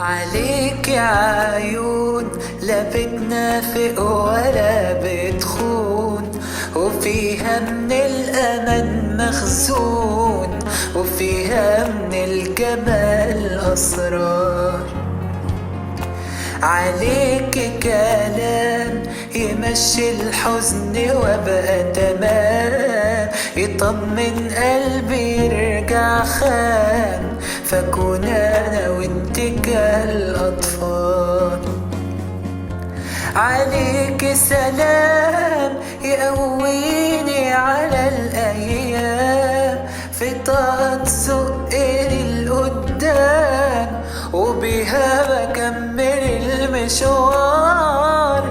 عليك يا عيون، لا بتنافق ولا بتخون، وفيها من الأمان مخزون، وفيها من الجمال أسرار. عليك كلام يمشي الحزن وبقى تمام، يطمن قلبي يرجع خام، فكون انا وانت كالأطفال. عليك سلام يقويني على الأيام، في طاقة تزقني لقدام، وبيها بكمل المشوار.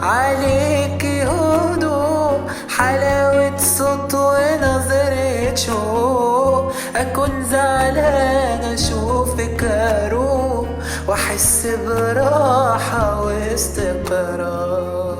عليك هدوء حلاوة صوت ونظرة شوق، أكون زعلان أشوفك أروق، وأحس براحة واستقرار.